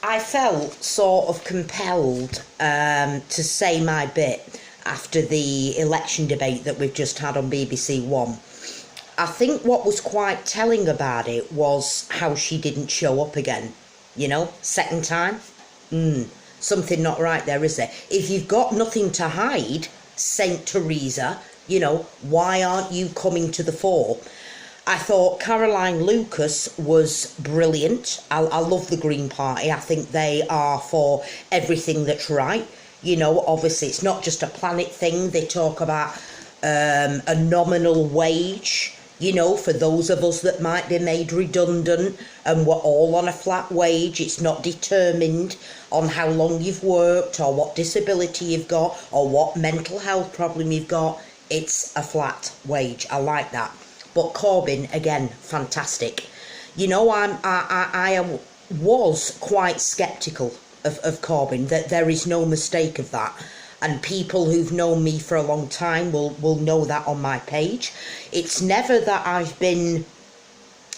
I felt sort of compelled to say my bit after the election debate that we've just had on BBC One. I think what was quite telling about it was how she didn't show up again. You know, second time. Something not right there, is there? If you've got nothing to hide, Saint Teresa, you know, why aren't you coming to the fore? I thought Caroline Lucas was brilliant. I love the Green Party. I think they are for everything that's right. You know, obviously it's not just a planet thing. They talk about a nominal wage, you know, for those of us that might be made redundant, and we're all on a flat wage. It's not determined on how long you've worked or what disability you've got or what mental health problem you've got. It's a flat wage. I like that. But Corbyn, again, fantastic. You know, I was quite sceptical of Corbyn, that there is no mistake of that. And people who've known me for a long time will know that on my page. It's never that I've been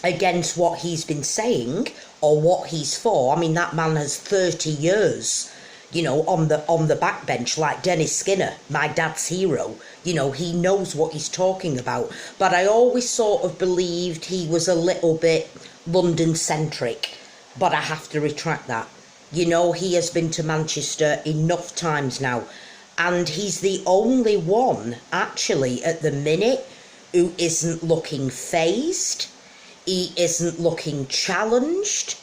against what he's been saying or what he's for. I mean, that man has 30 years, you know, on the backbench, like Dennis Skinner, my dad's hero. You know, he knows what he's talking about. But I always sort of believed he was a little bit London-centric. But I have to retract that. You know, he has been to Manchester enough times now. And he's the only one, actually, at the minute, who isn't looking phased. He isn't looking challenged.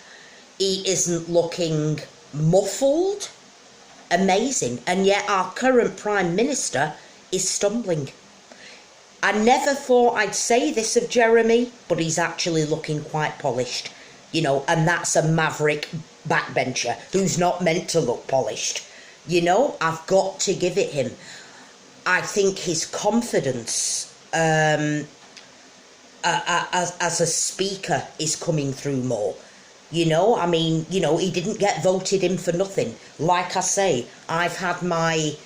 He isn't looking muffled. Amazing. And yet our current Prime Minister is stumbling. I never thought I'd say this of Jeremy, but he's actually looking quite polished. You know, and that's a maverick backbencher who's not meant to look polished. You know, I've got to give it him. I think his confidence as a speaker is coming through more. You know, I mean, you know, he didn't get voted in for nothing. Like I say, I've had my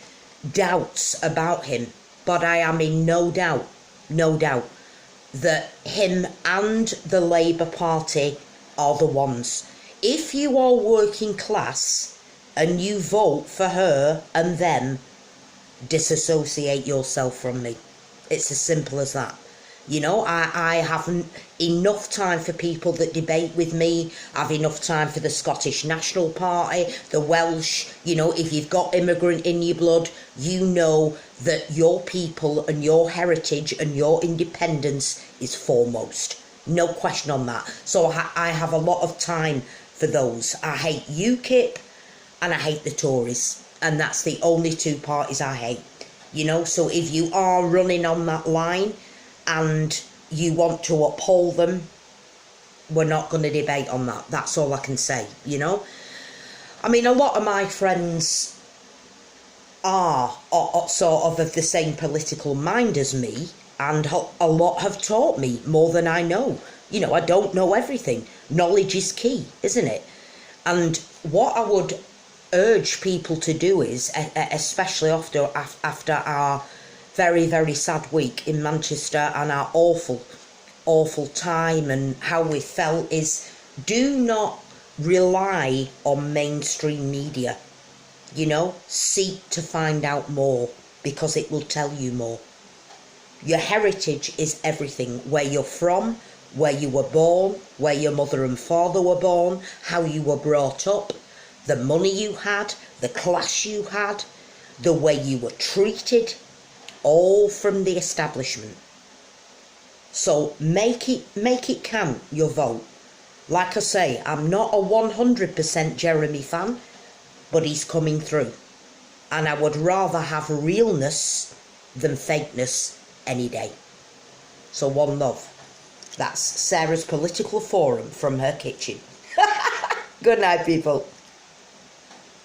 doubts about him, but I am in no doubt that him and the Labour Party are the ones. If you are working class and you vote for her and them, disassociate yourself from me. It's as simple as that. You know, I haven't enough time for people that debate with me. I have enough time for the Scottish National Party, the Welsh. You know, if you've got immigrant in your blood, you know that your people and your heritage and your independence is foremost. No question on that. So I have a lot of time for those. I hate UKIP and I hate the Tories. And that's the only two parties I hate. You know, so if you are running on that line and you want to uphold them, we're not going to debate on that. That's all I can say, you know. I mean, a lot of my friends are sort of the same political mind as me, and a lot have taught me more than I know. You know, I don't know everything. Knowledge is key, isn't it? And what I would urge people to do is, especially after our very, very sad week in Manchester and our awful time and how we felt, is do not rely on mainstream media. You know, seek to find out more, because it will tell you more. Your heritage is everything. Where you're from, where you were born, where your mother and father were born, how you were brought up, the money you had, the class you had, the way you were treated, all from the establishment. So make it count, your vote. Like I say, I'm not a 100% Jeremy fan, but he's coming through. And I would rather have realness than fakeness any day. So one love. That's Sarah's Political Forum from her kitchen. Good night, people.